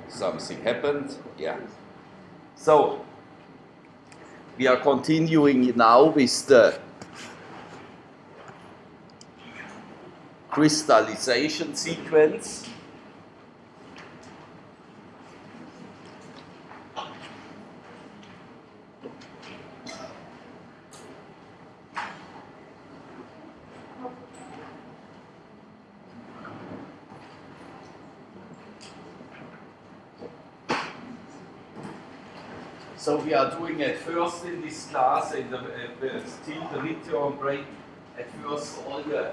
Something happened. Yeah. So we are continuing now with the crystallization sequence. So we are doing at first in this class, in the, still the midterm break, at first all the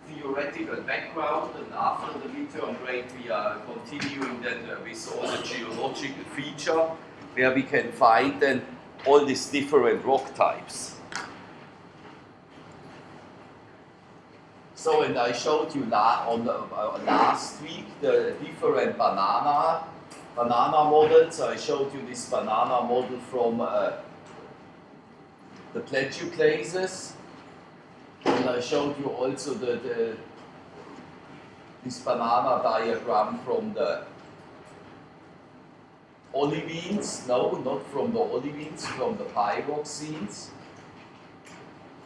theoretical background, and after the midterm break we are continuing then with all the geological feature, where we can find then all these different rock types. So, and I showed you last week the different banana models. I showed you this banana model from the plagioclases, and I showed you also this banana diagram from the olivines. No, not from the olivines, from the pyroxenes.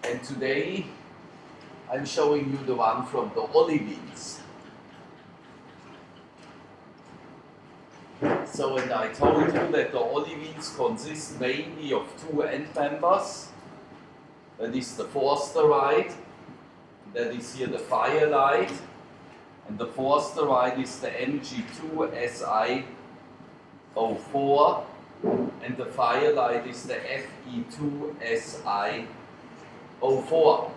And today I'm showing you the one from the olivines. So, and I told you that the olivines consist mainly of two end members. That is the forsterite, that is here the firelight, and the forsterite is the Mg2Si04, and the firelight is the Fe2Si04.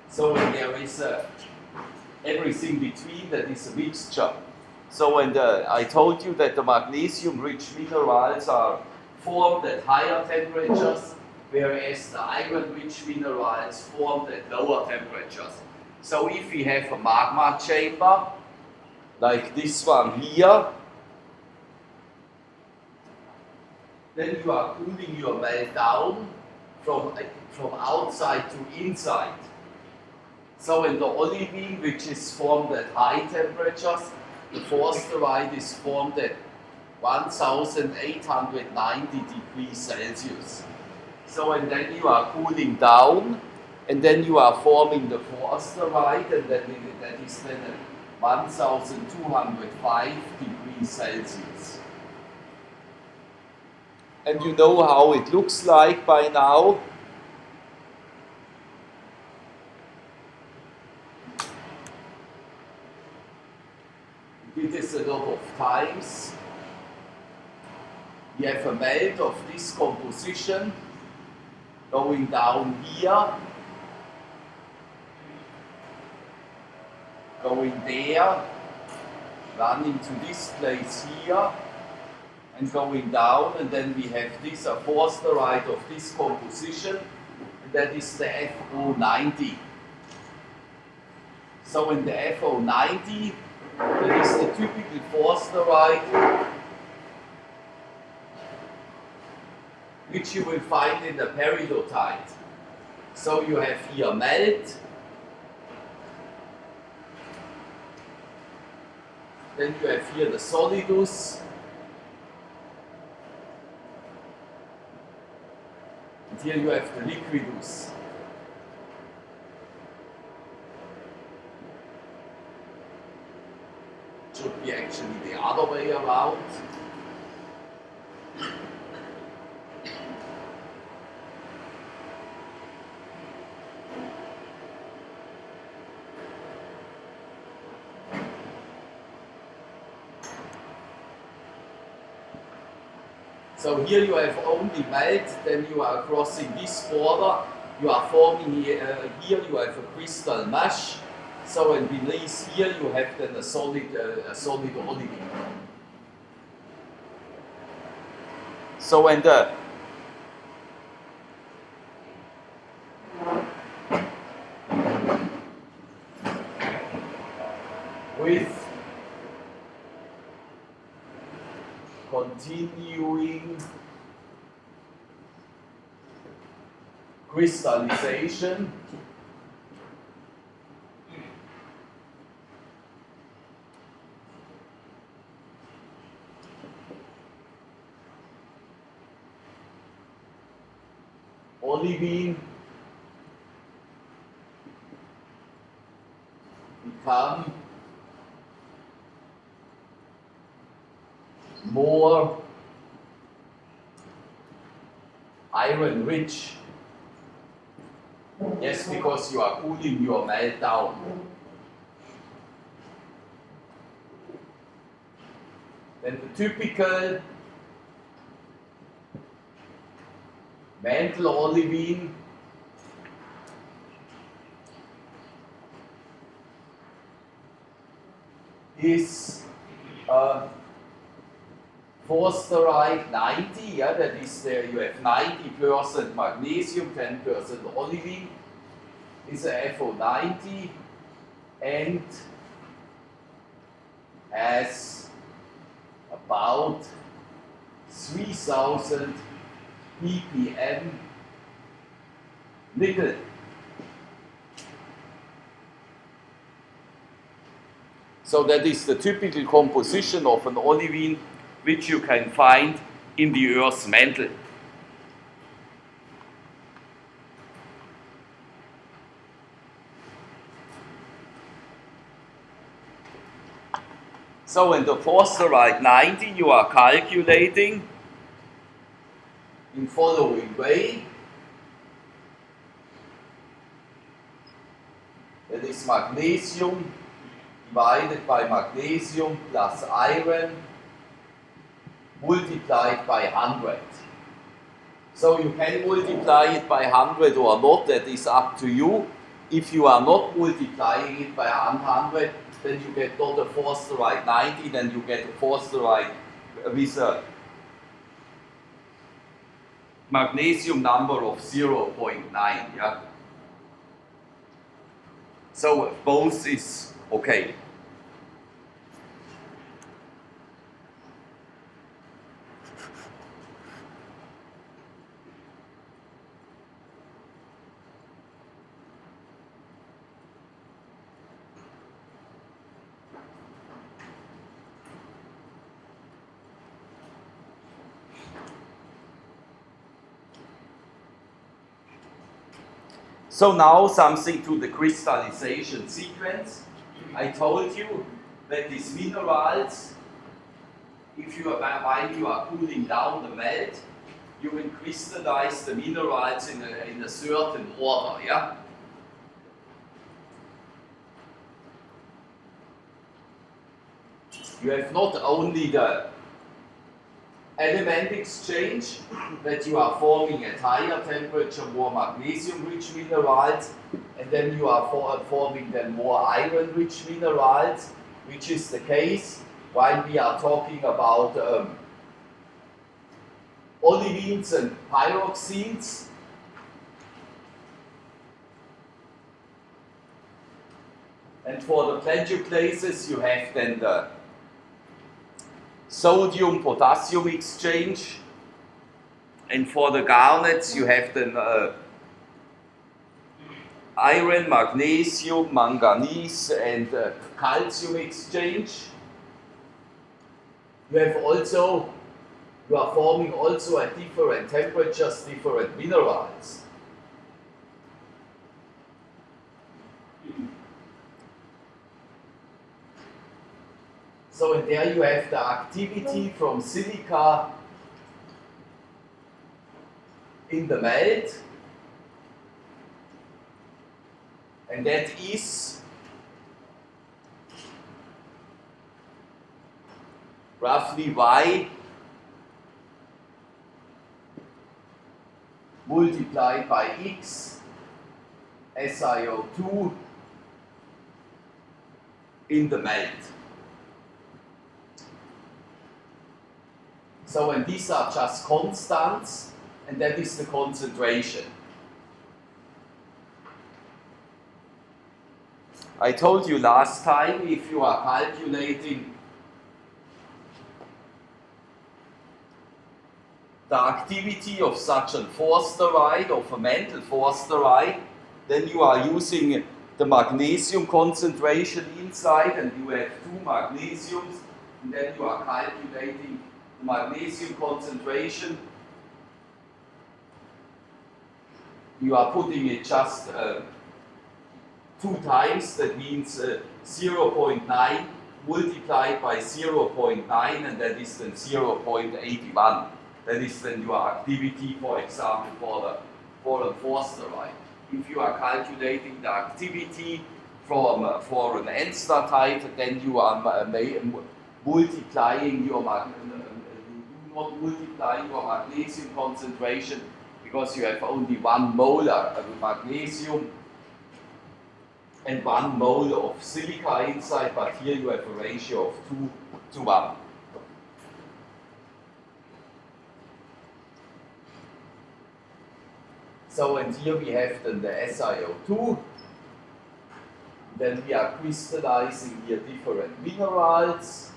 So, and there is everything between that is a mixture. So, and I told you that the magnesium-rich minerals are formed at higher temperatures, whereas the iron-rich minerals formed at lower temperatures. So, if we have a magma chamber, like this one here, then you are cooling your melt down from outside to inside. So, in the olivine, which is formed at high temperatures, the forsterite is formed at 1890 degrees Celsius. So, and then you are cooling down, and then you are forming the forsterite, and then that is then at 1205 degrees Celsius. And you know how it looks like by now. It is a lot of times. We have a melt of this composition going down here, going there, running to this place here, and going down, and then we have this a forsterite of this composition, and that is the FO90. So in the FO90, that is the typical forsterite, which you will find in the peridotite. So you have here melt, then you have here the solidus, and here you have the liquidus. Should be actually the other way around. So here you have only melt, then you are crossing this border, you are forming here you have a crystal mesh. So, and beneath here you have then a solid olivine. So, and with continuing crystallization, olivine become more iron rich. Yes, because you are cooling your melt down. Then the typical mantle olivine is forsterite 90, yeah, that is there you have 90% magnesium, 10% olivine, is a FO90 and has about 3000 ppm nickel. So that is the typical composition of an olivine which you can find in the Earth's mantle. So in the forsterite 90 you are calculating in following way. That is magnesium divided by magnesium plus iron multiplied by 100. So you can multiply it by 100 or not, that is up to you. If you are not multiplying it by 100, then you get not a forsterite 90, then you get a forsterite with a magnesium number of 0.9. Yeah? So both is okay. So now something to the crystallization sequence. I told you that these minerals, if you are, while you are cooling down the melt, you will crystallize the minerals in a certain order, yeah? You have not only the element exchange, that you are forming at higher temperature more magnesium-rich minerals, and then you are forming then more iron-rich minerals, which is the case while we are talking about olivines and pyroxenes. And for the plagioclases you have then the sodium-potassium exchange, and for the garnets you have then iron, magnesium, manganese and calcium exchange. You are forming also at different temperatures different minerals. So and there you have the activity from silica in the melt, and that is roughly Y multiplied by X SiO2 in the melt. So, and these are just constants, and that is the concentration. I told you last time, if you are calculating the activity of such a forsterite, of a mantle forsterite, then you are using the magnesium concentration inside, and you have two magnesiums, and then you are calculating the magnesium concentration you are putting it just 2 times, that means 0.9 multiplied by 0.9, and that is then 0.81. That is then your activity, for example, for a Forster-Wright. If you are calculating the activity from for an N-statite, then you are multiplying your you do not multiply your magnesium concentration because you have only 1 molar of magnesium and 1 mole of silica inside, but here you have a ratio of 2 to 1. So, and here we have then the SiO2. Then we are crystallizing here different minerals.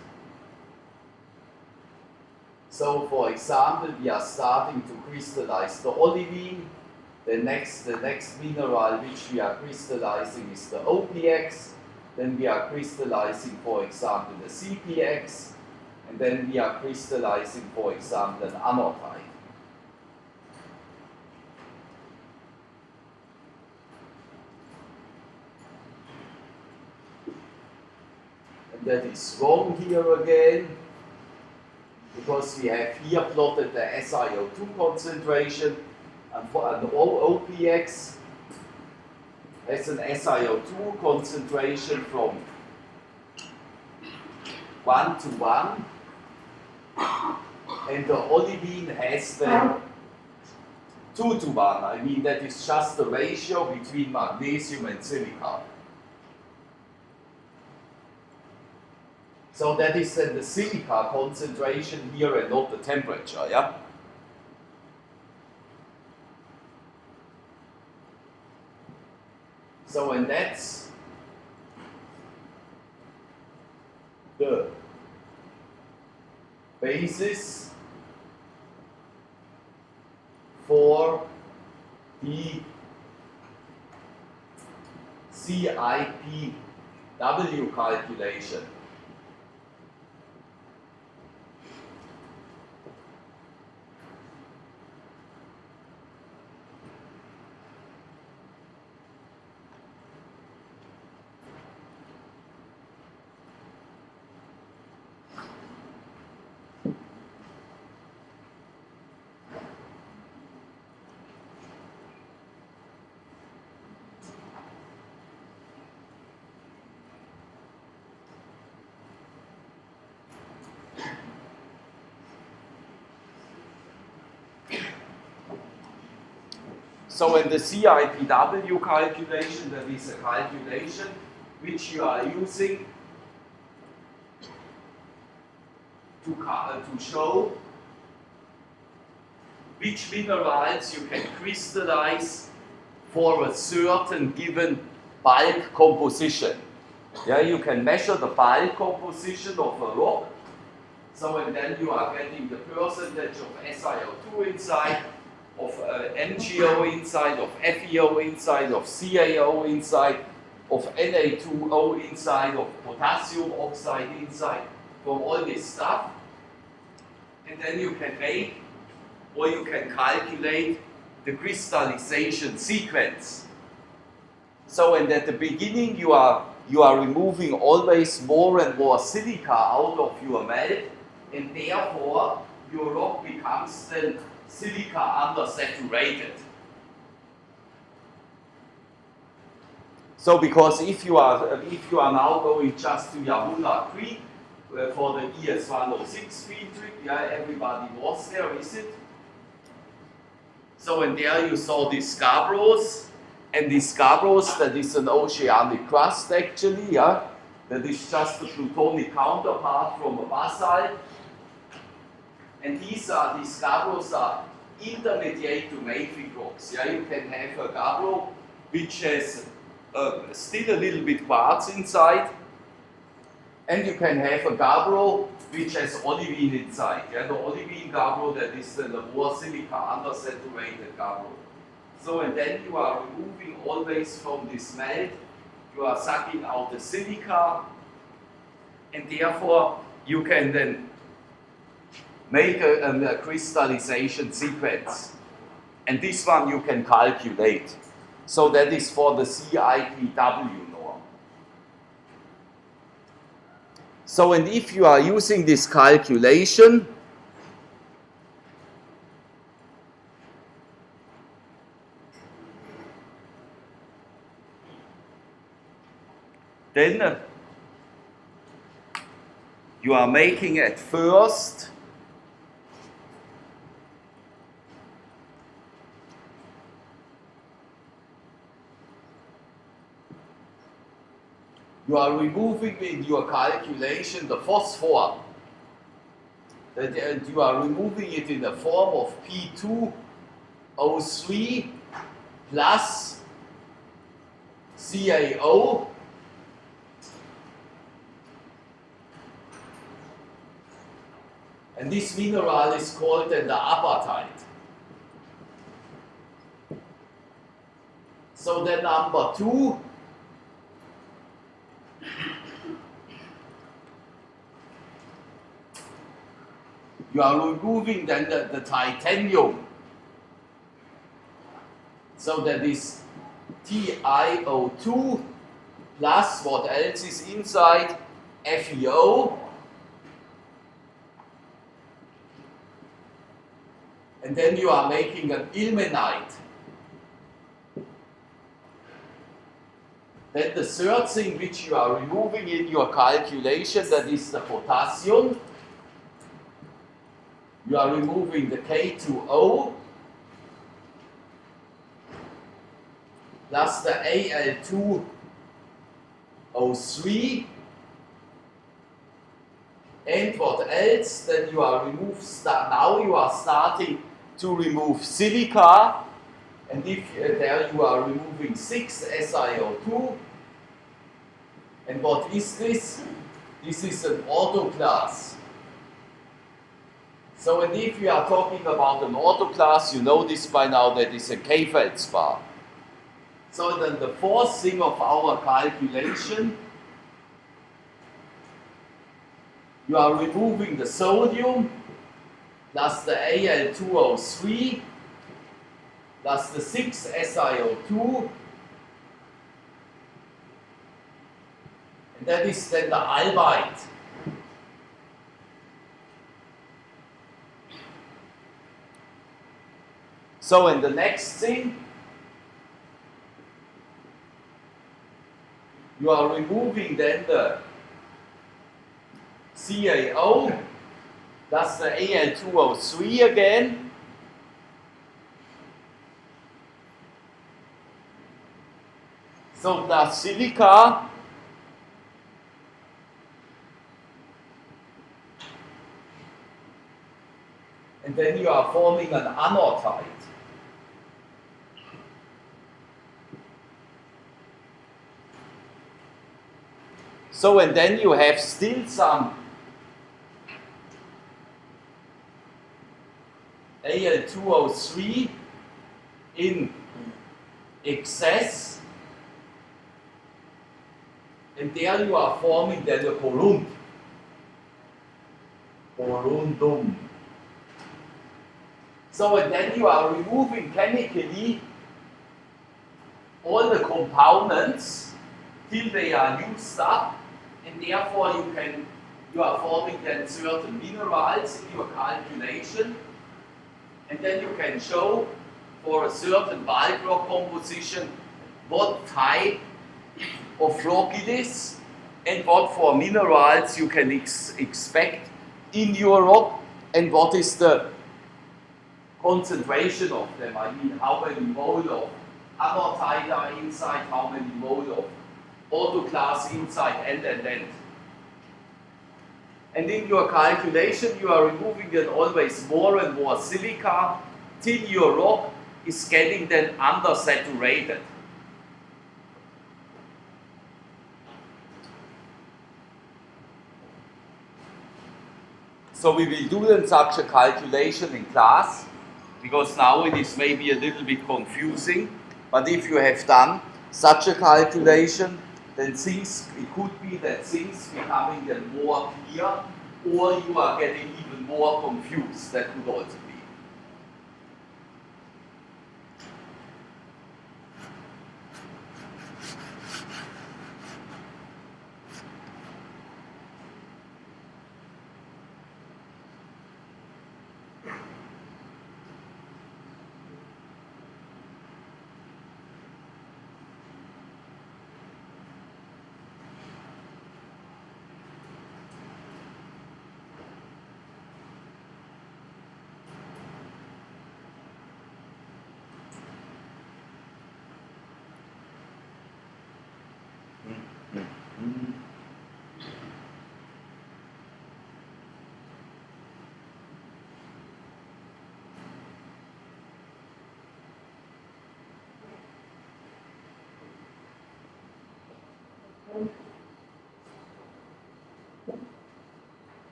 So, for example, we are starting to crystallize the olivine. The next mineral which we are crystallizing is the OPX. Then we are crystallizing, for example, the CPX. And then we are crystallizing, for example, an anorthite. And that is wrong here again, because we have here plotted the SiO2 concentration, and for an OPX has an SiO2 concentration from 1 to 1, and the olivine has then 2 to 1. I mean, that is just the ratio between magnesium and silica. So that is then the silica concentration here and not the temperature, yeah? So, and that's the basis for the CIPW calculation. So in the CIPW calculation, that is a calculation which you are using to show which minerals you can crystallize for a certain given bulk composition. Yeah, you can measure the bulk composition of a rock. So, and then you are getting the percentage of SiO2 inside, of MgO inside, of FeO inside, of CaO inside, of Na2O inside, of potassium oxide inside, from all this stuff. And then you can make, or you can calculate the crystallization sequence. So, and at the beginning you are removing always more and more silica out of your melt, and therefore your rock becomes then silica undersaturated. So, because if you are now going just to Yahula Creek for the ES303 field trip, yeah, everybody was there, is it? So, and there you saw these scarboroughs, and these scarboroughs, that is an oceanic crust actually, yeah, that is just the plutonic counterpart from a basalt. And these scarboroughs are intermediate to mafic rocks. Yeah, you can have a gabbro which has still a little bit quartz inside, and you can have a gabbro which has olivine inside. Yeah, the olivine gabbro, that is the more silica undersaturated gabbro. So, and then you are removing always from this melt, you are sucking out the silica, and therefore you can then make a crystallization sequence. And this one you can calculate. So that is for the CIPW norm. So, and if you are using this calculation, then you are making at first you are removing in your calculation the phosphor, and you are removing it in the form of P2O3 plus CaO and this mineral is called then the apatite. So then number 2, you are removing then the titanium. So that is TiO2 plus what else is inside? FeO. And then you are making an ilmenite. Then the third thing which you are removing in your calculation, that is the potassium. You are removing the K2O plus the Al2O3. And what else? Then you are now you are starting to remove silica. And if there you are removing 6 SiO2. And what is this? This is an autoclass. So, and if we are talking about an autoclass, you know this by now, that is a K-feldspar. So then the fourth thing of our calculation, you are removing the sodium plus the Al2O3 plus the 6 SiO2, and that is then the albite. So, and the next thing, you are removing then the CaO plus the Al2O3 again. So plus silica. And then you are forming an anorthite. So, and then you have still some Al2O3 in excess, and there you are forming then a corundum. So, and then you are removing chemically all the components till they are used up, and therefore you are forming then certain minerals in your calculation, and then you can show for a certain bulk rock composition what type of rock it is and what for minerals you can expect in your rock, and what is the concentration of them. I mean, how many mole of anorthite are inside, how many mole of autoclass inside, and. And in your calculation, you are removing then always more and more silica till your rock is getting then undersaturated. So we will do then such a calculation in class, because now it is maybe a little bit confusing. But if you have done such a calculation, then it could be that things becoming then more clear, or you are getting even more confused. That could also be. Mm.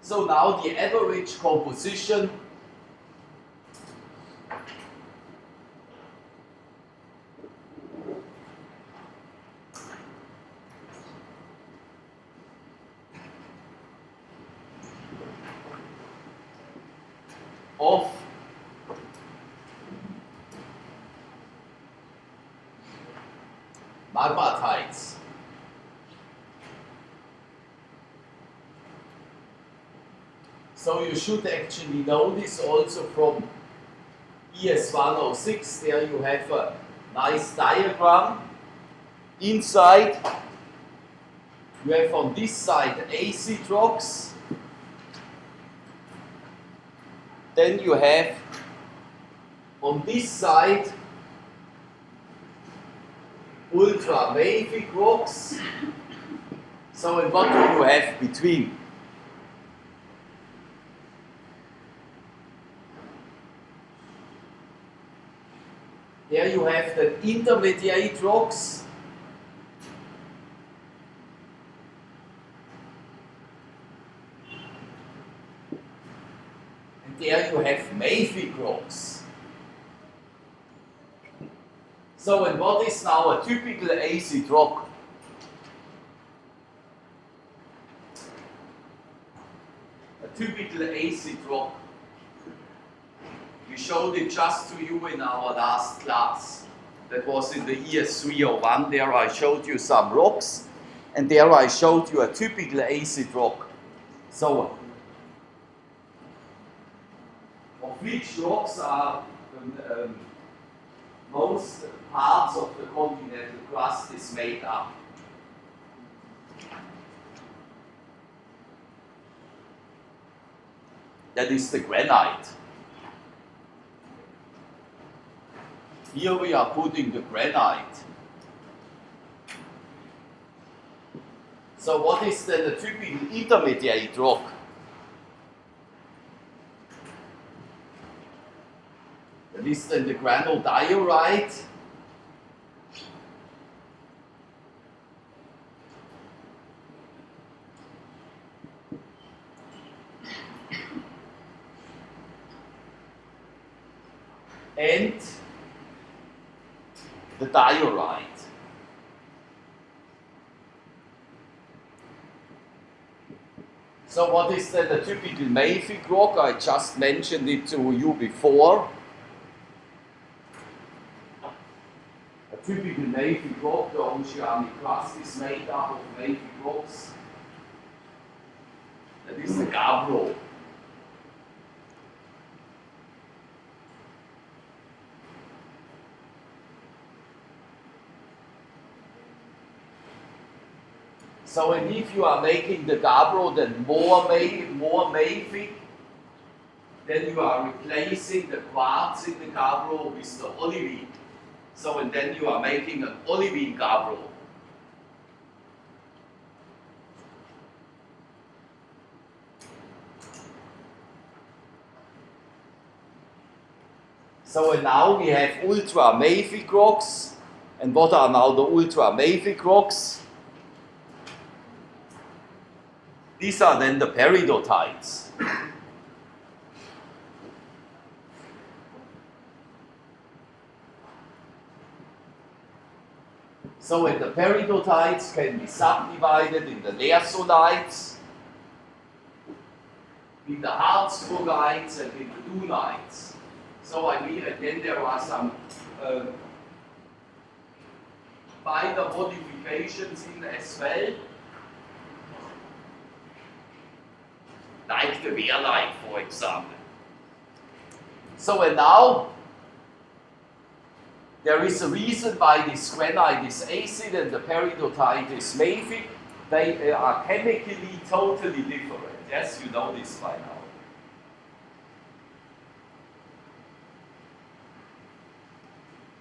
So now the average composition of magmatites so you should actually know this also from ES306. There you have a nice diagram. Inside you have on this side acid rocks. Then you have on this side ultramafic rocks. So and what do you have between? There you have the intermediate rocks. And there you have mafic rocks. So, and what is now a typical acid rock? A typical acid rock. We showed it just to you in our last class. That was in the ES301. There I showed you some rocks, and there I showed you a typical acid rock. So, of which rocks are most parts of the continental crust is made up. That is the granite. Here we are putting the granite. So what is then the typical intermediate rock? That is then the granodiorite. And the diorite. So what is then the typical mafic rock? I just mentioned it to you before. A typical mafic rock, the oceanic crust is made up of mafic rocks. That is the gabbro. So, and if you are making the gabbro then more mafic, then you are replacing the quartz in the gabbro with the olivine. So, and then you are making an olivine gabbro. So, and now we have ultramafic rocks. And what are now the ultramafic rocks? These are then the peridotites. So, and the peridotites can be subdivided in the lersolites, in the harzburgites, and in the dunites. So, I mean, again, there are some minor modifications in as well. like the wehrlein, for example. So and now there is a reason why this granite is acid and the peridotite is mafic. They are chemically totally different. Yes, you know this by now.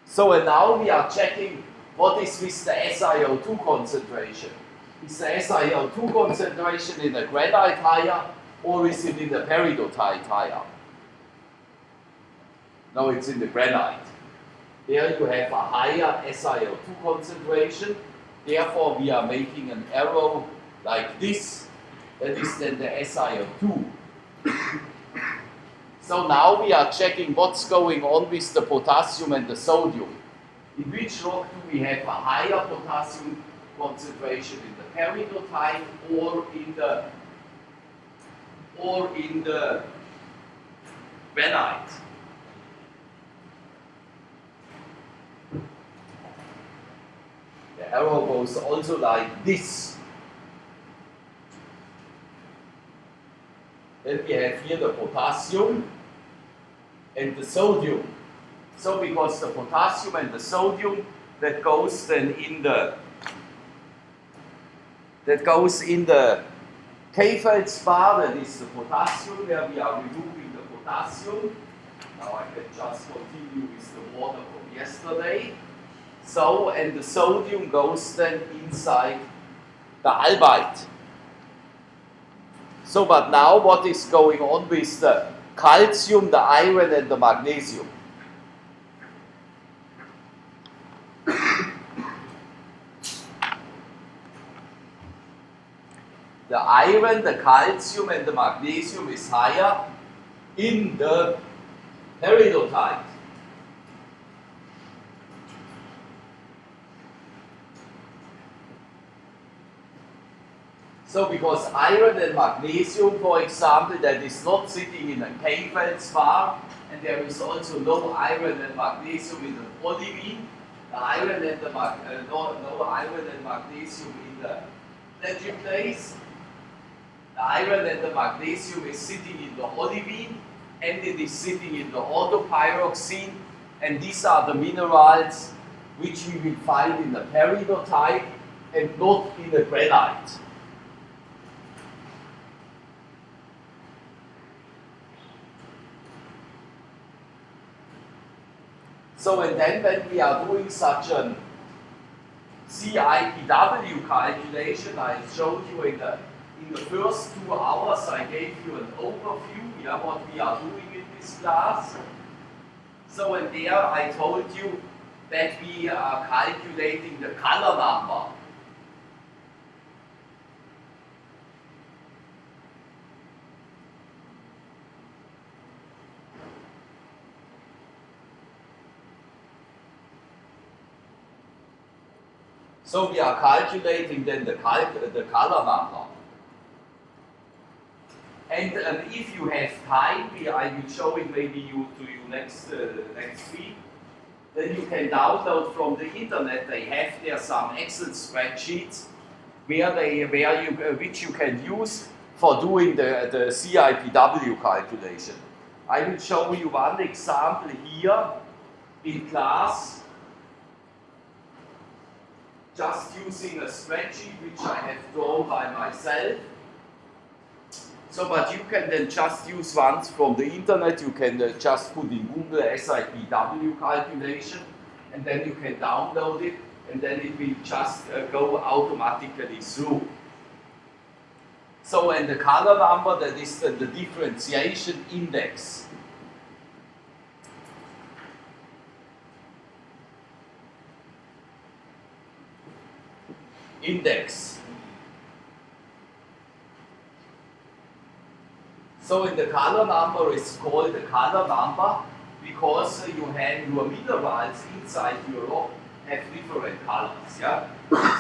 So and now we are checking what is with the SiO2 concentration. Is the SiO2 concentration in the granite higher or is it in the peridotite higher? No, it's in the granite. There you have a higher SiO2 concentration. Therefore, we are making an arrow like this. That is then the SiO2. So now we are checking what's going on with the potassium and the sodium. In which rock do we have a higher potassium concentration, in the peridotite or in the granite? The arrow goes also like this. Then we have here the potassium and the sodium. So because the potassium and the sodium that goes then in the K-feldspar, that is the potassium, where we are removing the potassium. Now I can just continue with the water from yesterday. So, and the sodium goes then inside the albite. So, but now what is going on with the calcium, the iron, and the magnesium? The iron, the calcium, and the magnesium is higher in the peridotite. So because iron and magnesium, for example, that is not sitting in a K-feldspar, and there is also no iron and magnesium in the olivine, the iron and the no iron and magnesium in the plagioclase. The iron and the magnesium is sitting in the olivine, and it is sitting in the autopyroxene, and these are the minerals which we will find in the peridotite and not in the granite. So, and then when we are doing such a CIPW calculation, I showed you in the first 2 hours, I gave you an overview, what we are doing in this class. So, and there I told you that we are calculating the color number. So we are calculating then the color number. And if you have time, I will show it maybe to you next week. Then you can download from the internet. They have there some Excel spreadsheets which you can use for doing the CIPW calculation. I will show you one example here in class, just using a spreadsheet which I have drawn by myself. So, but you can then just use ones from the internet. You can just put in Google SIPW calculation, and then you can download it, and then it will just go automatically through. So, and the color number, that is the differentiation index. So in the color number is called the color number because you have your minerals inside your rock have different colors. Yeah?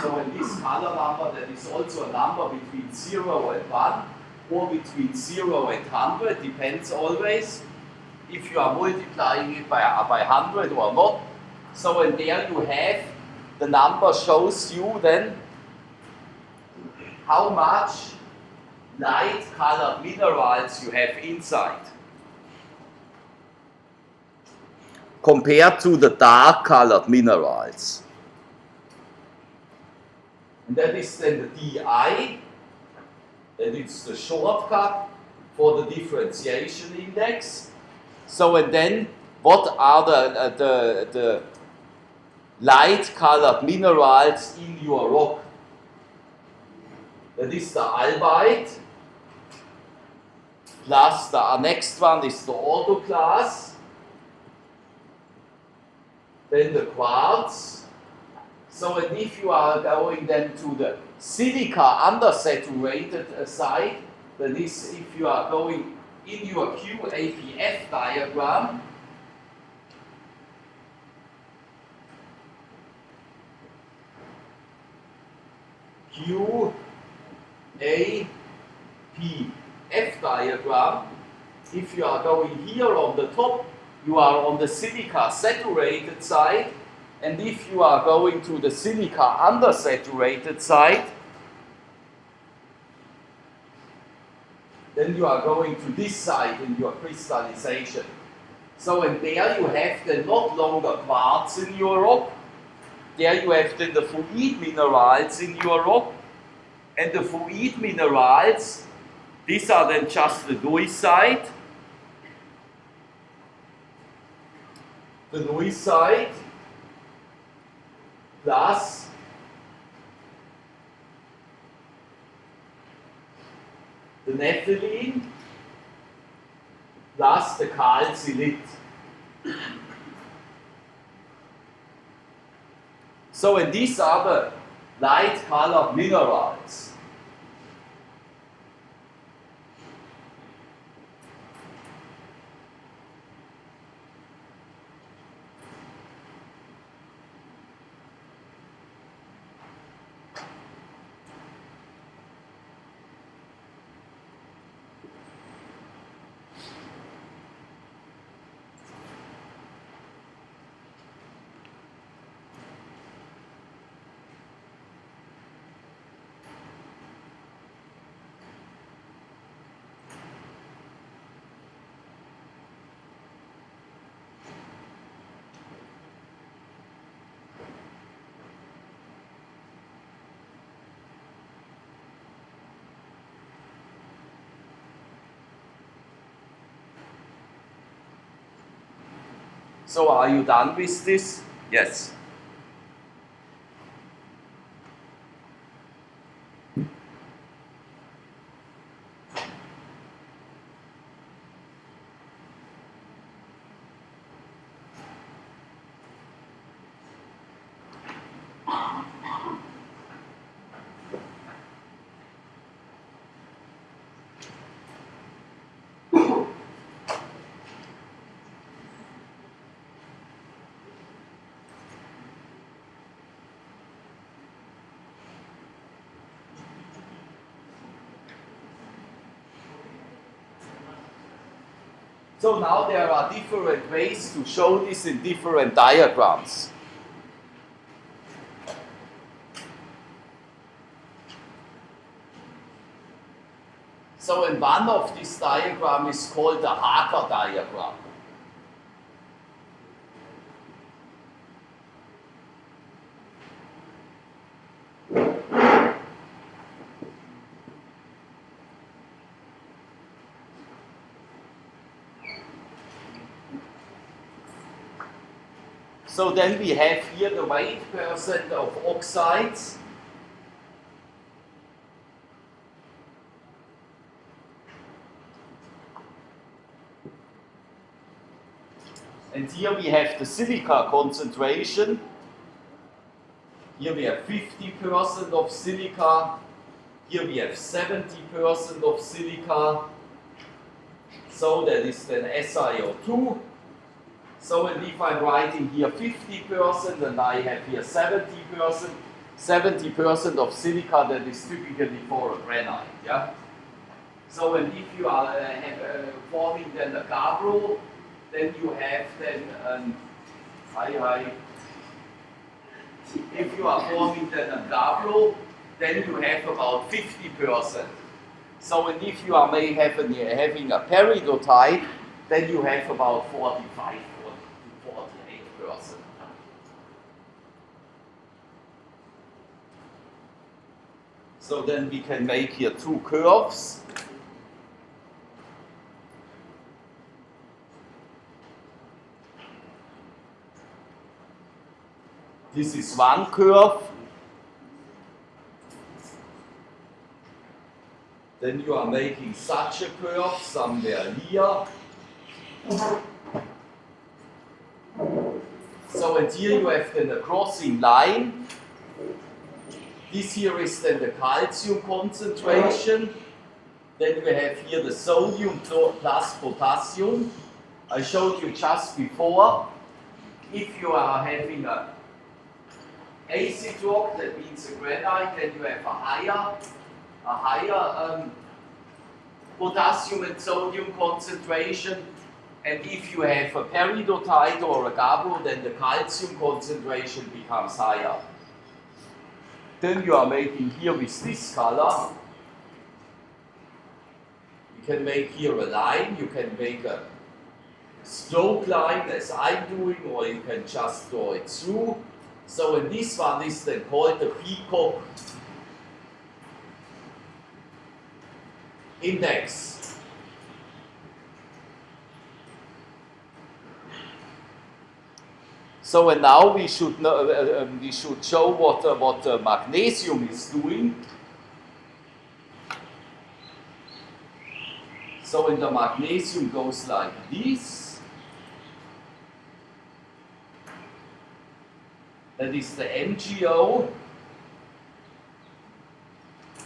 So in this color number, that is also a number between 0 and 1 or between 0 and 100, depends always if you are multiplying it by 100 or not. So in there you have, the number shows you then how much light colored minerals you have inside, compared to the dark colored minerals. And that is then the DI, and it's the shortcut for the differentiation index. So, and then what are the light colored minerals in your rock? That is the albite, plus the next one is the autoclase, then the quartz. So, and if you are going then to the silica undersaturated side, that is, if you are going in your QAPF diagram, QAPF diagram, if you are going here on the top, you are on the silica saturated side, and if you are going to the silica undersaturated side, then you are going to this side in your crystallization. So, and there you have the not longer quartz in your rock, there you have then the fluid minerals in your rock, and the fluid minerals, these are then just the noisite, plus the nepheline plus the calcite. So, and these are the light colored minerals. So, are you done with this? Yes. So now there are different ways to show this in different diagrams. So, and one of these diagrams is called the Haker diagram. So then we have here the weight percent of oxides. And here we have the silica concentration. Here we have 50% of silica. Here we have 70% of silica. So that is then SiO2. So, and if I'm writing here 50% and I have here 70%, 70% of silica, that is typically for a granite, yeah? So, and if you are forming then a gabbro, then you have then, if you are forming then a gabbro, then you have about 50%. So, and if you are having a peridotite, then you have about 45 to 48%. So then we can make here two curves. This is one curve. Then you are making such a curve somewhere here. So, and here you have then a crossing line. This here is then the calcium concentration. Then you have here the sodium plus potassium. I showed you just before. If you are having a acid rock, that means a granite, then you have a higher potassium and sodium concentration. And if you have a peridotite or a gabbro, then the calcium concentration becomes higher. Then you are making here with this color. You can make here a line, you can make a stroke line as I'm doing, or you can just draw it through. So, and this one is then called the peacock index. So, and now we should show what magnesium is doing. So, and the magnesium goes like this. That is the MgO.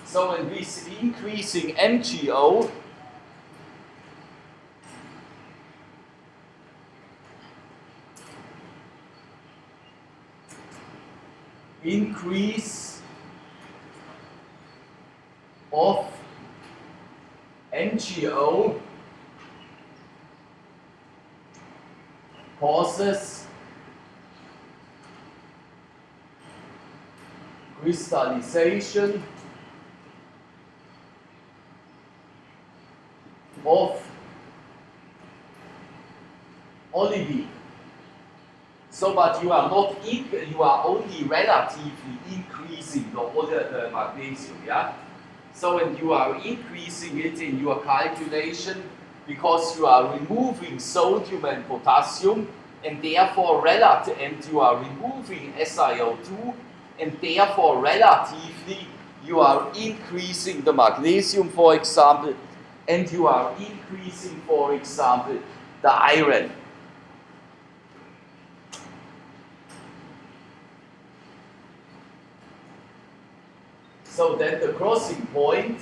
So, and with increasing MgO, increase of MgO causes crystallization of olivine. So, but you are not you are only relatively increasing the magnesium, yeah. So, and you are increasing it in your calculation because you are removing sodium and potassium, and therefore and you are removing SiO2, and therefore relatively you are increasing the magnesium, for example, and you are increasing, for example, the iron. So then the crossing point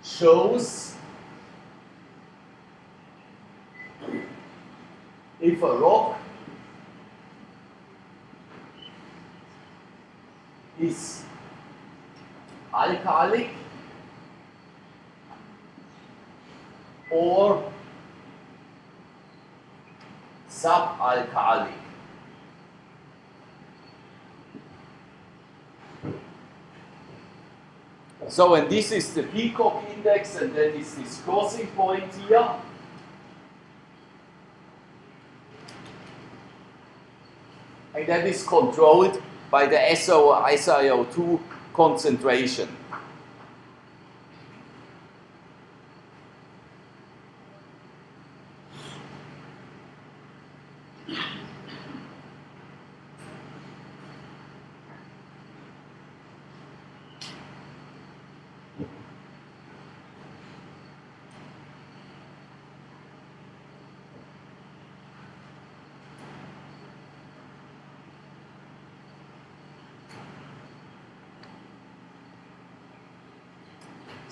shows if a rock is alkalic or subalkalic. So, and this is the peacock index, and that is this crossing point here. And that is controlled by the SiO2 concentration.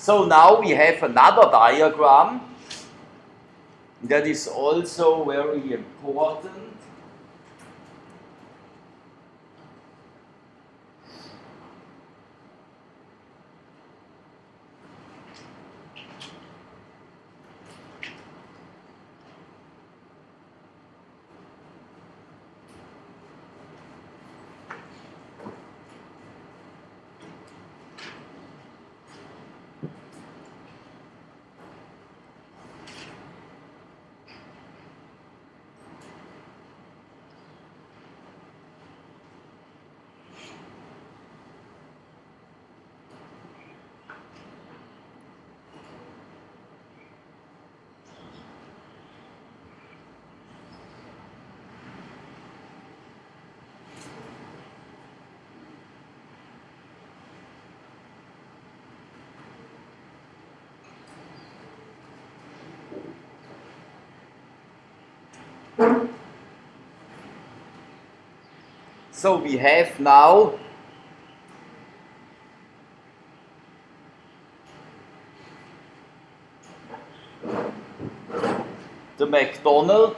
So now we have another diagram that is also very important. So we have now the McDonald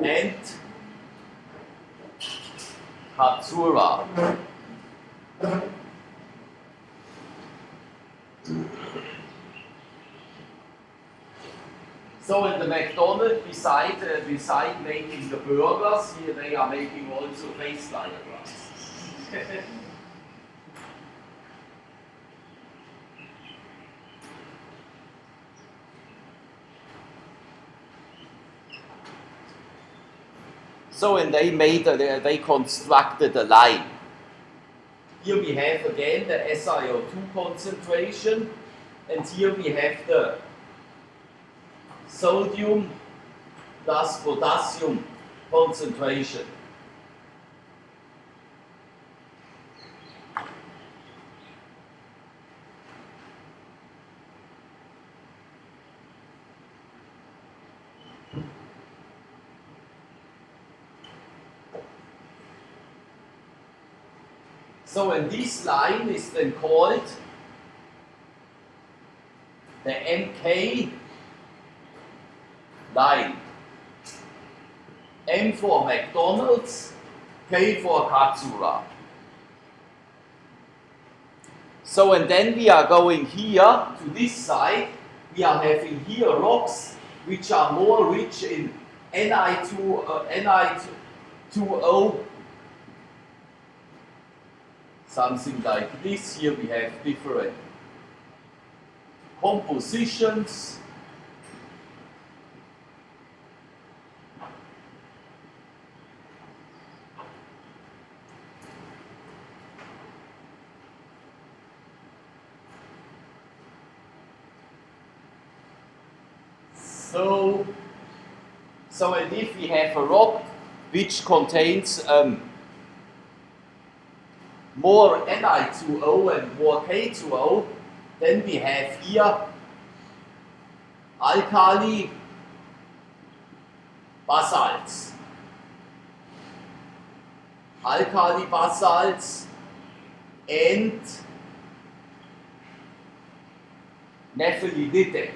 and Katsura. So in the McDonald's, beside making the burgers, here they are making also face diagrams. So and they constructed a line. Here we have again the SiO2 concentration, and here we have the sodium plus potassium concentration. So and this line is then called the MK line. M for McDonald's, K for Katsura. So and then we are going here to this side. We are having here rocks which are more rich in Ni2O, something like this. Here we have different compositions. So and if we have a rock which contains more Ni2O and more K2O, then we have here alkali basalts. Alkali basalts and nephelidite.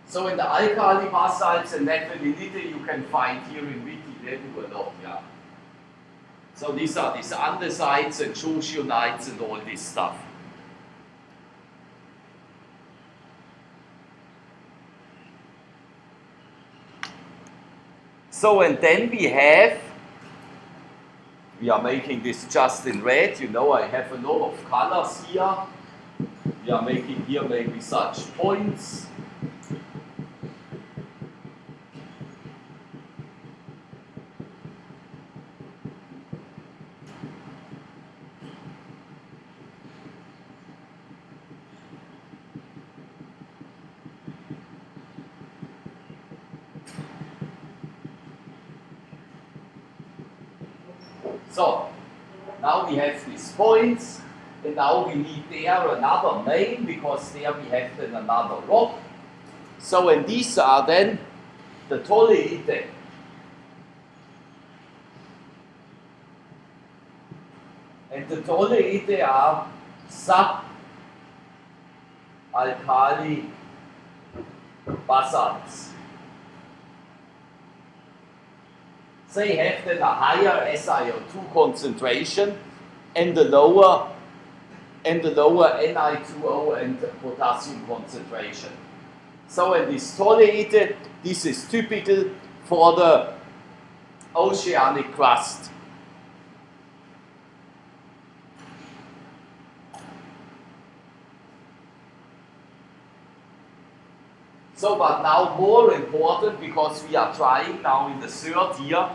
So in the alkali basalts and nephelidite you can find here in Wiki, they do a lot, yeah. So these are these andesites and shoshonites and all this stuff. So and then we are making this just in red, you know, I have a lot of colors here. We are making here maybe such points. So, now we have these points, and now we need there another name, because there we have then another rock. So, and these are then the tolleite. And the tolleite are sub-alkali basalts. They have then a higher SiO2 concentration and a lower and the lower Ni2O and potassium concentration. So and this tolerated, this is typical for the oceanic crust. So, but now more important, because we are trying now in the third year,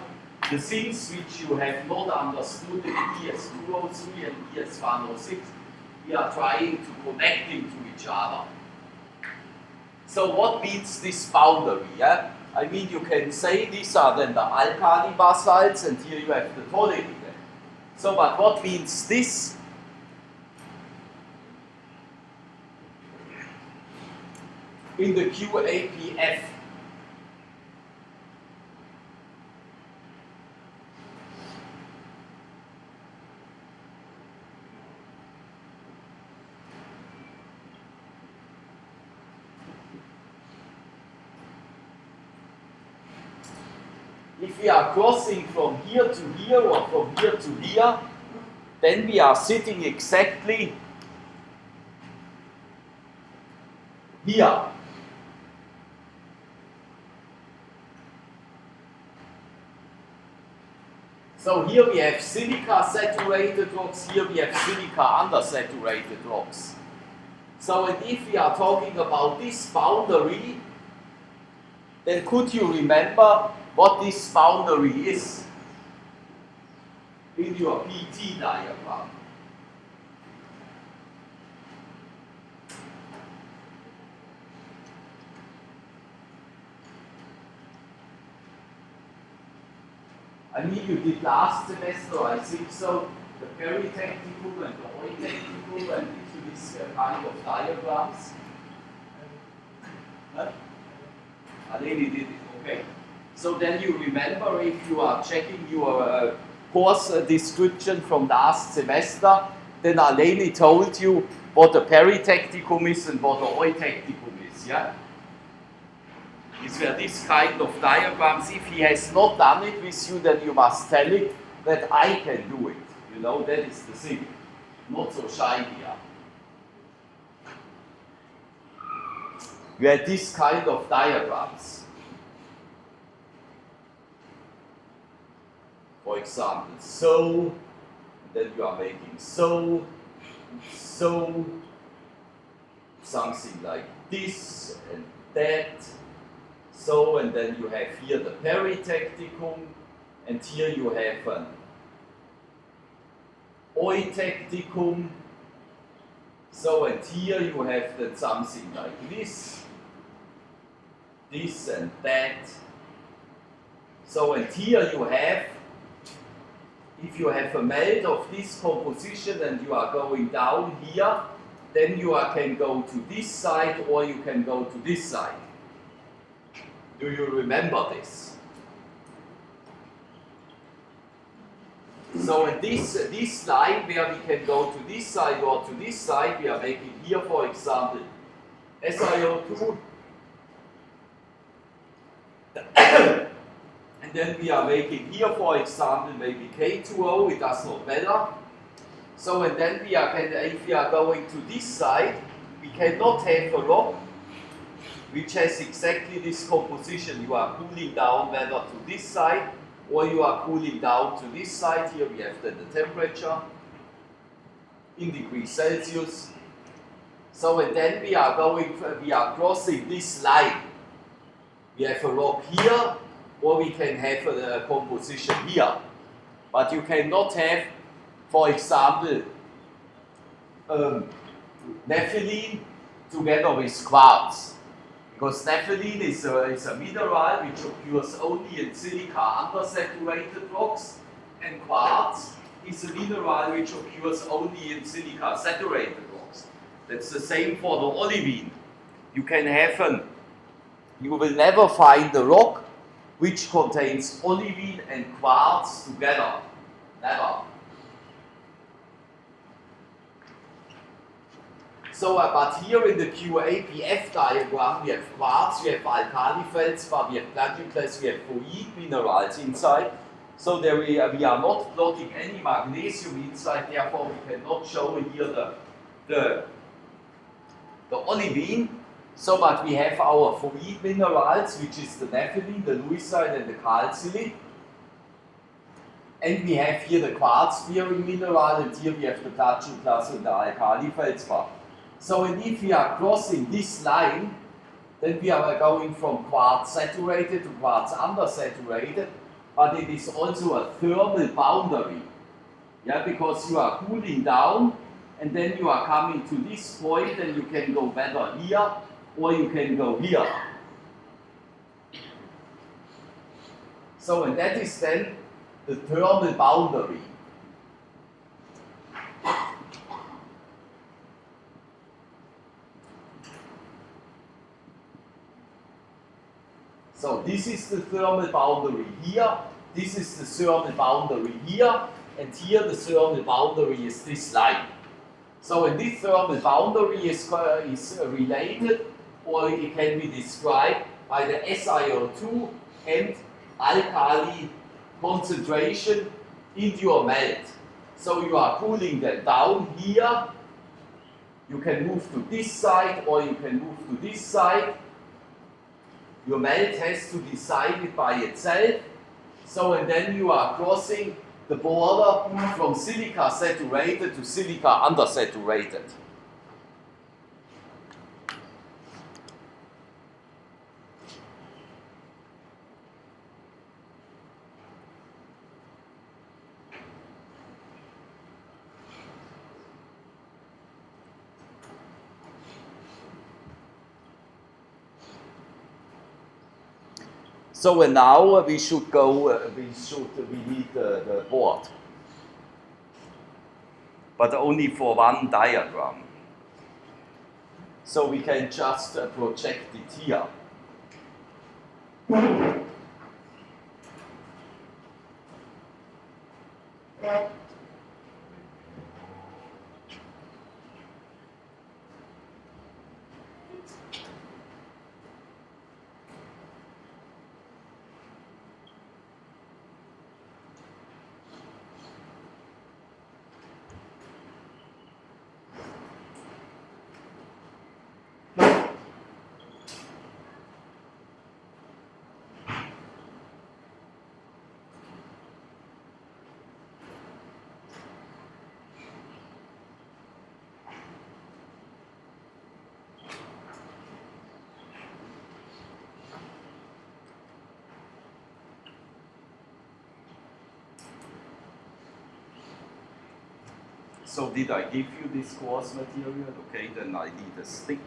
the things which you have not understood in ES303 and ES106, we are trying to connect them to each other. So what means this boundary? Yeah? I mean, you can say these are then the alkali basalts, and here you have the tolerated. So, but what means this? In the QAPF. If we are crossing from here to here or from here to here, then we are sitting exactly here. So here we have silica saturated rocks, here we have silica undersaturated rocks. So and if we are talking about this boundary, then could you remember what this boundary is in your PT diagram? I mean, you did last semester, I think so, the peritechnicum and the oitechnicum, and into this kind of diagrams. Huh? Aleni did it, okay. So then you remember, if you are checking your course description from last semester, then Aleni told you what the peritechnicum is and what the oitechnicum is, yeah? These were this kind of diagrams. If he has not done it with you, then you must tell it that I can do it. You know, that is the thing. Not so shy here. You had this kind of diagrams. For example, so, then you are making so, something like this and that. So, and then you have here the peritechnicum, and here you have an oitechnicum. So, and here you have then something like this and that. So, and here you have, if you have a melt of this composition and you are going down here, then you can go to this side or you can go to this side. Do you remember this? So in this line where we can go to this side or to this side, we are making here, for example, SiO2. And then we are making here, for example, maybe K2O, it does not matter. So and then we are, if we are going to this side, we cannot have a rock which has exactly this composition. You are cooling down whether to this side or you are cooling down to this side. Here we have then the temperature in degrees Celsius. So and then we are crossing this line. We have a rock here or we can have a composition here. But you cannot have, for example, nepheline together with quartz. Because nepheline is a mineral which occurs only in silica undersaturated rocks, and quartz is a mineral which occurs only in silica saturated rocks. That's the same for the olivine. You can have you will never find a rock which contains olivine and quartz together. Never. So, but here in the QAPF diagram, we have quartz, we have alkali feldspar, we have plagioclase, we have fluid minerals inside. So there we are not plotting any magnesium inside, therefore we cannot show here the olivine. So, but we have our fluid minerals, which is the nepheline, the leucine, and the calcite. And we have here the quartz-bearing mineral, and here we have the plagioclase and the alkali feldspar. So, and if we are crossing this line, then we are going from quartz saturated to quartz undersaturated, but it is also a thermal boundary. Yeah, because you are cooling down, and then you are coming to this point, and you can go better here, or you can go here. So, and that is then the thermal boundary. So, this is the thermal boundary here, this is the thermal boundary here, and here the thermal boundary is this line. So, and this thermal boundary is related, or it can be described by the SiO2 and alkali concentration in your melt. So, you are cooling them down here, you can move to this side, or you can move to this side. Your melt has to decide it by itself. So, and then you are crossing the border from silica saturated to silica undersaturated. So, and now we should go, we need the board. But only for one diagram. So we can just project it here. So did I give you this course material? Okay, then I need a stick.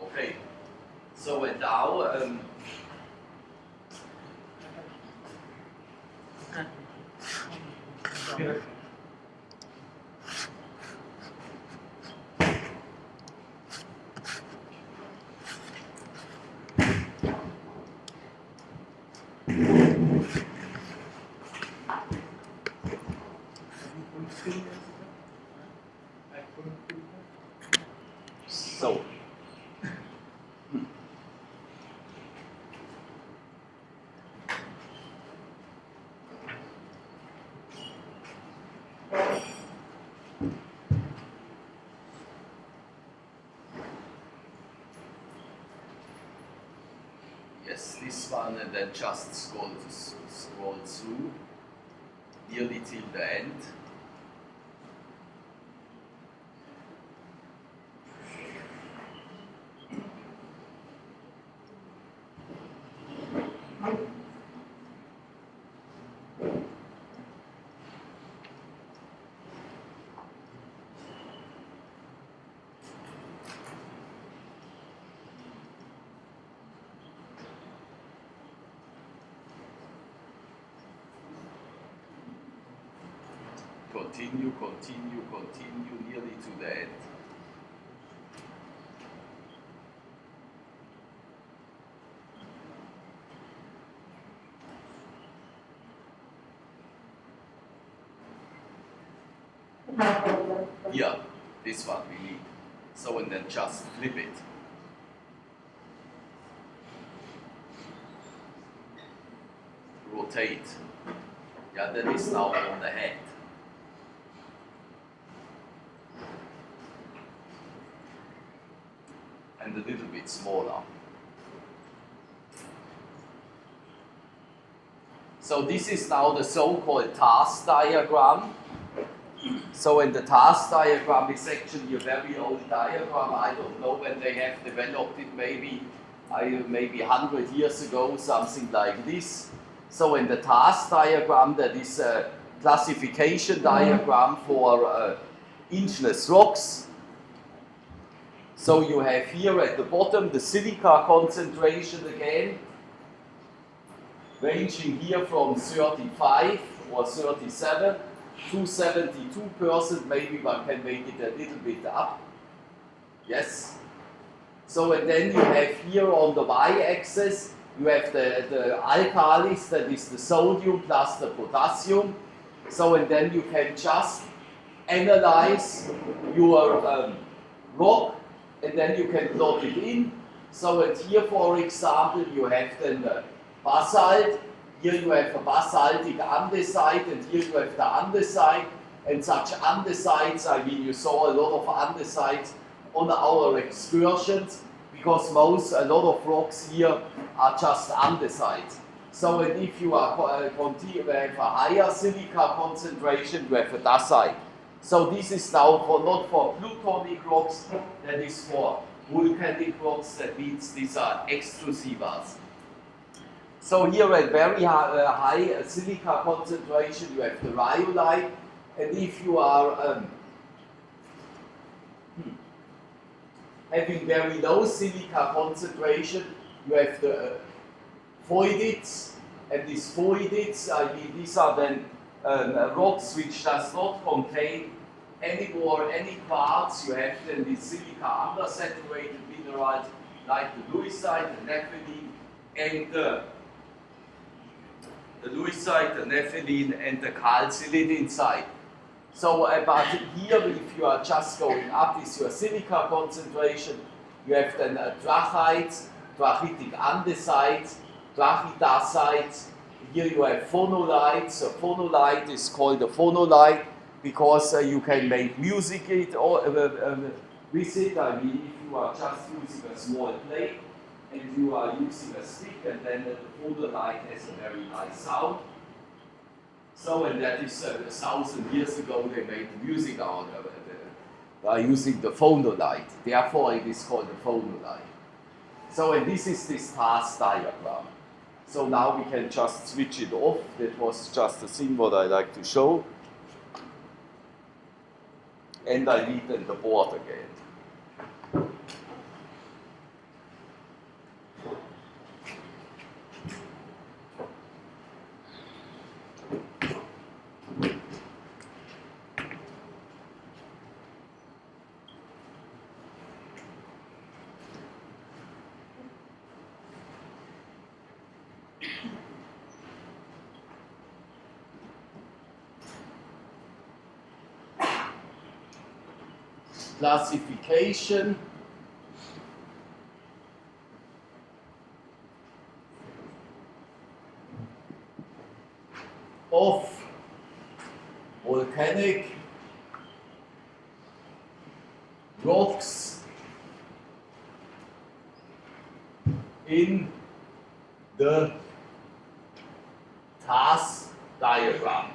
Okay, so and now this one and then just scroll through nearly till the end. Continue, continue, continue nearly to the end. Here, this one we need. So, and then just flip it. Rotate. Yeah, that is now on the head. And a little bit smaller. So this is now the so-called task diagram. So in the task diagram is actually a very old diagram. I don't know when they have developed it, maybe 100 years ago, something like this. So in the task diagram, that is a classification diagram for inchless rocks. So you have here at the bottom the silica concentration again, ranging here from 35 or 37 to 72%, maybe one can make it a little bit up. Yes. So and then you have here on the y-axis, you have the alkalis, that is the sodium plus the potassium. So and then you can just analyze your rock, and then you can plot it in. So and here, for example, you have then the basalt. Here you have a basaltic andesite, and here you have the andesite. And such andesites, I mean, you saw a lot of andesites on our excursions, because a lot of rocks here are just andesites. So and if you have a higher silica concentration, you have a dacite. So this is now not for plutonic rocks, that is for volcanic rocks, that means these are extrusivas. So here at very high silica concentration, you have the rhyolite, and if you are having very low silica concentration, you have the phoidites, and these phoidites, I mean, these are then rocks which does not contain any quartz. You have then the silica undersaturated minerals like the leucite, the nepheline, and the nepheline and the calcilid inside. So, but here, if you are just going up with your silica concentration, you have then trachites, trachitic andesites, trachidasites. Here you have phonolites. So phonolite is called a phonolite because you can make music with it. I mean, if you are just using a small plate and you are using a stick, and then the phonolite has a very nice sound. So, and that is 1,000 years ago they made music out of it by using the phonolite. Therefore, it is called a phonolite. So, and this is this task diagram. So now we can just switch it off. That was just a thing what I like to show. And I need then the board again. Classification of volcanic rocks in the task diagram.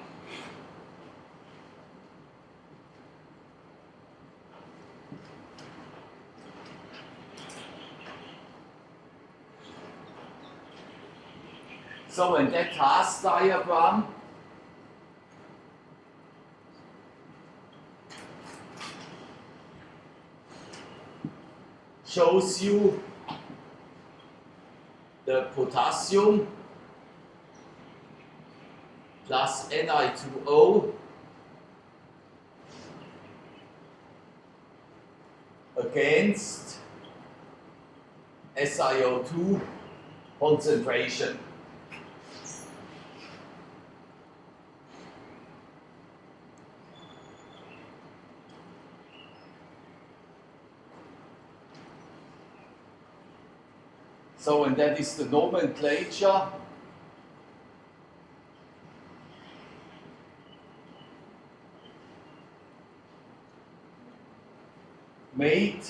So in that task diagram, shows you the potassium plus Ni2O against SiO2 concentration. So, and that is the nomenclature made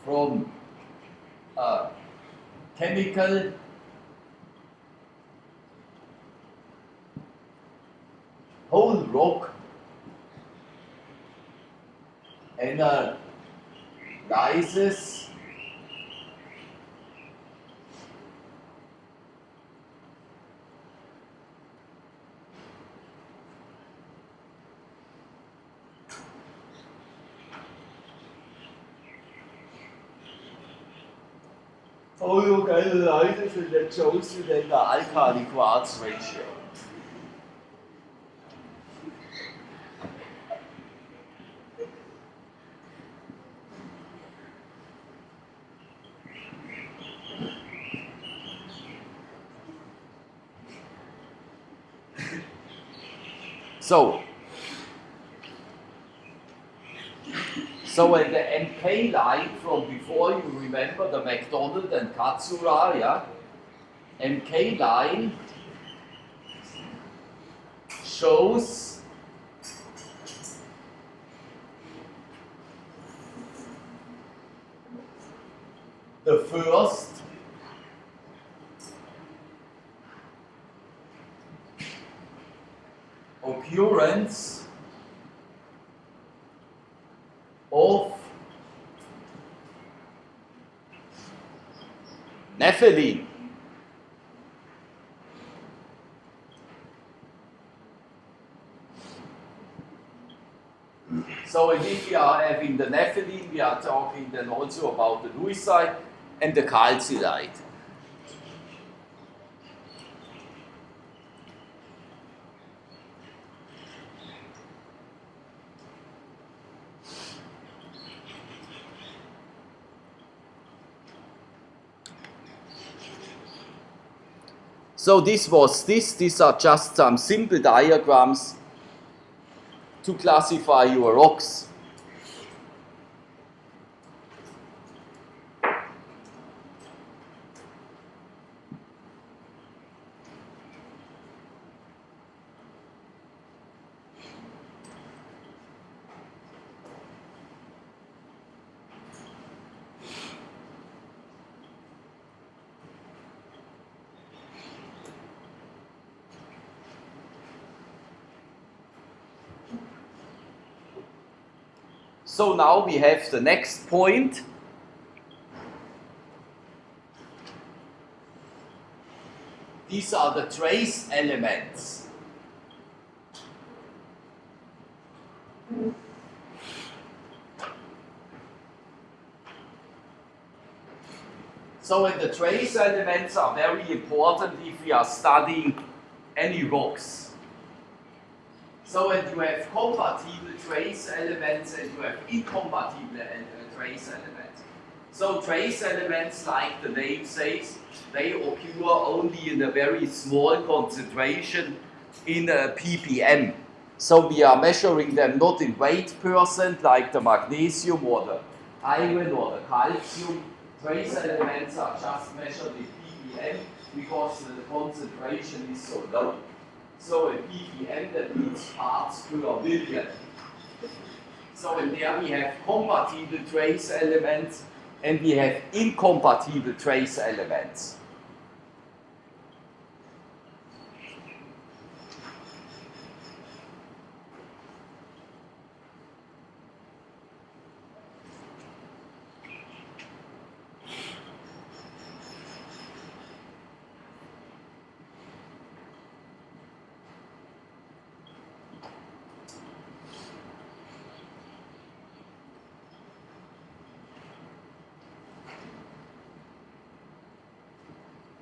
from a chemical whole rock analysis analysis, and that shows you then the alkali quartz ratio. So in the NK line from before, you remember the McDonald and Katsura, yeah? NK line shows the first occurrence of nepheline. So if we are having the nepheline, we are talking then also about the leucite and the calcite. So these are just some simple diagrams to classify your rocks. So now we have the next point. These are the trace elements. So and the trace elements are very important if we are studying any rocks. So and you have compatible trace elements and you have incompatible trace elements. So trace elements, like the name says, they occur only in a very small concentration in a ppm. So we are measuring them not in weight percent like the magnesium or the iron or the calcium. Trace elements are just measured in ppm because the concentration is so low. So in ppm, that means parts per million. So in there we have compatible trace elements and we have incompatible trace elements.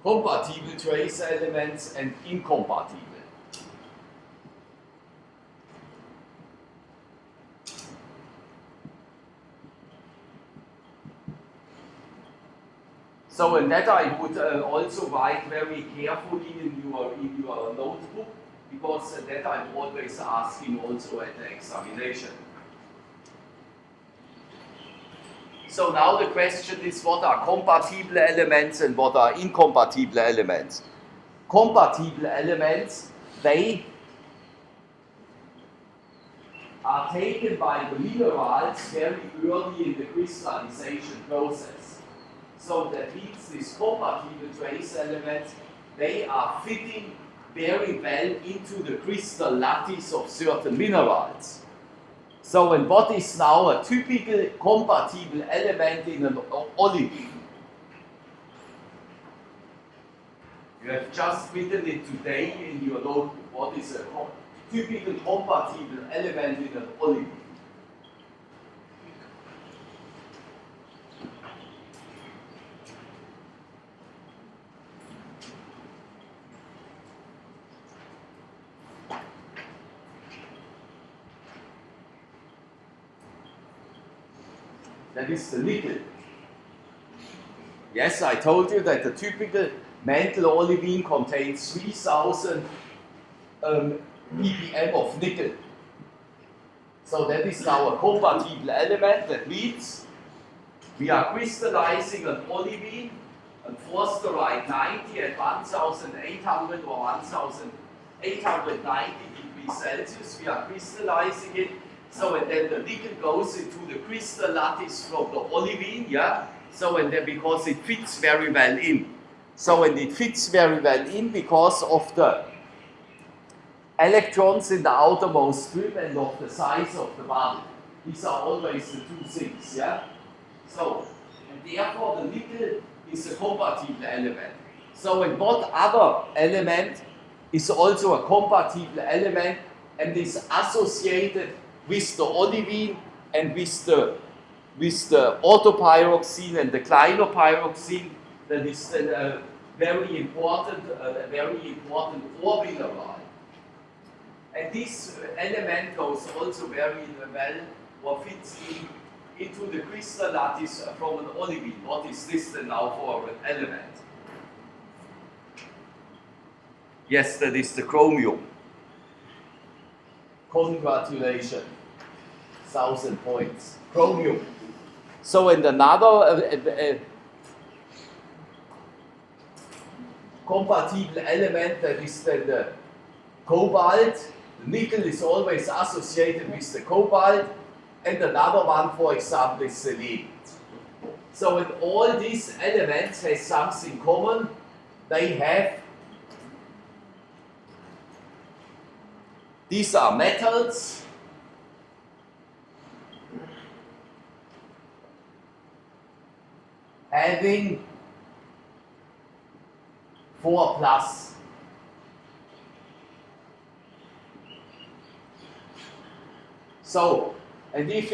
Compatible trace elements and incompatible. So, and that I would also write very carefully in your notebook, because that I'm always asking also at the examination. So now the question is, what are compatible elements and what are incompatible elements? Compatible elements, they are taken by the minerals very early in the crystallization process. So that means these compatible trace elements, they are fitting very well into the crystal lattice of certain minerals. So, and what is now a typical compatible element in an olivine? You have just written it today in your notebook. What is a typical compatible element in an olivine? That is the nickel. Yes, I told you that the typical mantle olivine contains 3000 ppm of nickel. So that is now a compatible element. That means we are crystallizing an olivine, and forsterite 90 at 1800 or 1890 degrees Celsius. We are crystallizing it. So, and then the nickel goes into the crystal lattice from the olivine, yeah? So, and then because it fits very well in. So, and it fits very well in because of the electrons in the outermost strip and of the size of the bubble. These are always the two things, yeah? So, and therefore the nickel is a compatible element. So, and what other element is also a compatible element and is associated with the olivine and with the orthopyroxene and the clinopyroxene? That is then a very important ore mineral. And this element goes also very well, or fits into the crystal lattice from an olivine. What is this then now for an element? Yes, that is the chromium. Congratulations, 1000 points. Chromium. So, and another compatible element, that is then the cobalt. The nickel is always associated with the cobalt, and another one, for example, is selenium. So, and all these elements have something common. They have, these are metals. Having 4+. So, and if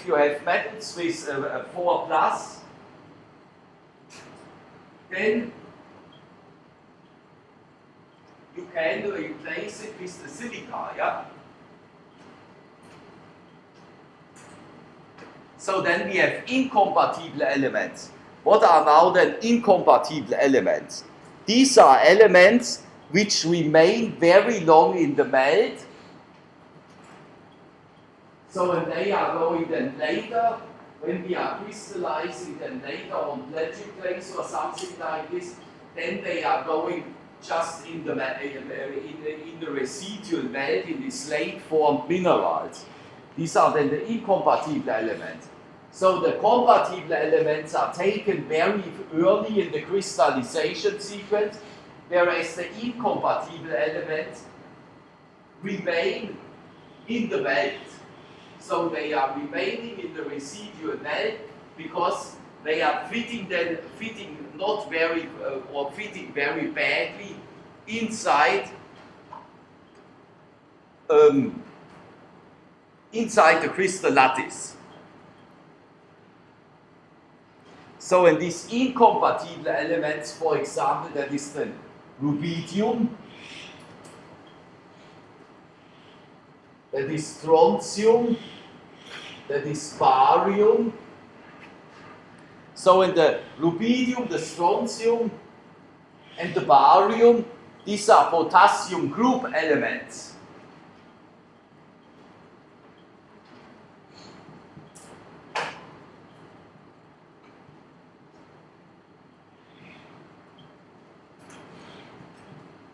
you have metals with 4+, then you can replace it with the silica, yeah? So then we have incompatible elements. What are now then incompatible elements? These are elements which remain very long in the melt. So when they are going then later, when we are crystallizing them later on plagioclase or something like this, then they are going just in the residual melt in the slate formed minerals. These are then the incompatible elements. So the compatible elements are taken very early in the crystallization sequence, whereas the incompatible elements remain in the melt. So they are remaining in the residual melt because they are fitting not very or fitting very badly inside inside the crystal lattice. So in these incompatible elements, for example, that is the rubidium, that is strontium, that is barium. So in the rubidium, the strontium, and the barium, these are potassium group elements.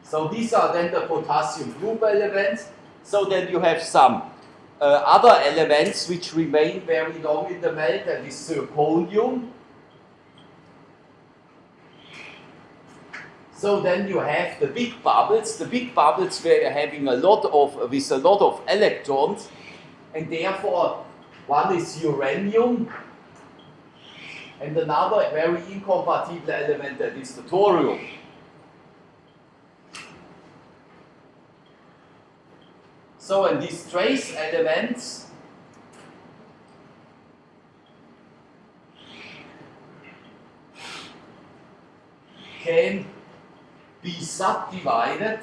So these are then the potassium group elements. So then you have some other elements which remain very long in the melt, that is zirconium. So then you have the big bubbles. The big bubbles were having with a lot of electrons, and therefore one is uranium, and another very incompatible element, that is the thorium. So, and these trace elements can be subdivided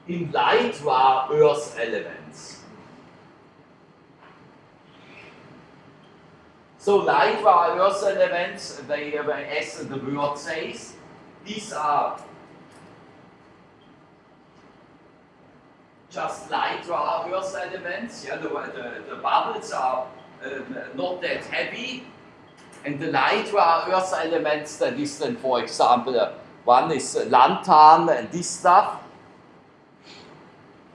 in light rare earth elements. So light rare earth elements, they have, as the word says, these are just light rare earth elements. Yeah, the bubbles are not that heavy, and the light rare earth elements, that is then, for example, one is lanthan and this stuff.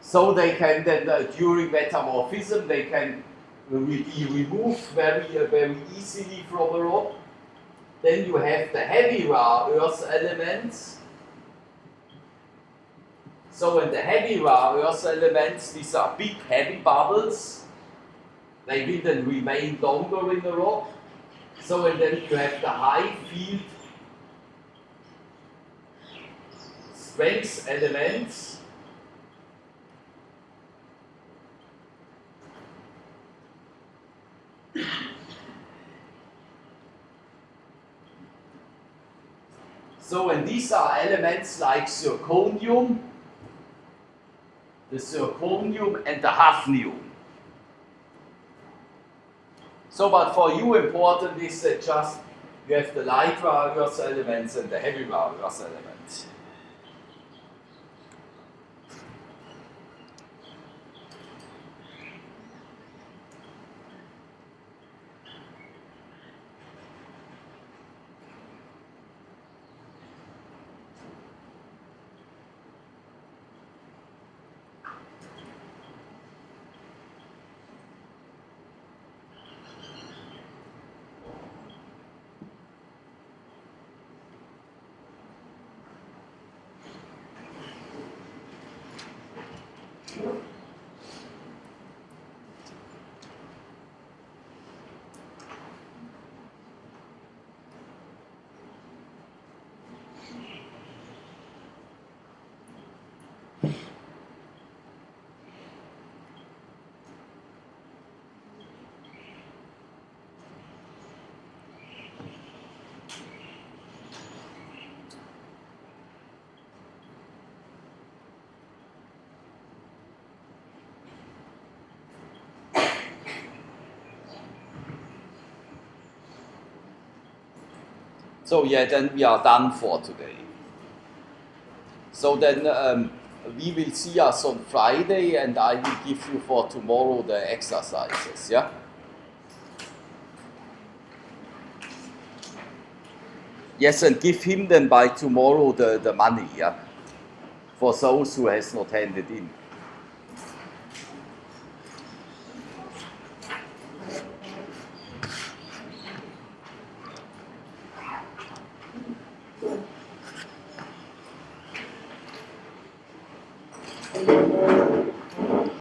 So they can then, during metamorphism, they can be removed very easily from a rock. Then you have the heavy rare earth elements. So in the heavy rare earth elements, these are big heavy bubbles. They will then remain longer in the rock. So and then you have the high field strength elements. So, and these are elements like zirconium, the zirconium and the hafnium. So, but for you important is that just you have the light rare earth elements and the heavy rare earth elements. So yeah, then we are done for today. So then we will see us on Friday, and I will give you for tomorrow the exercises, yeah? Yes, and give him then by tomorrow the money, yeah? for those who has not handed in.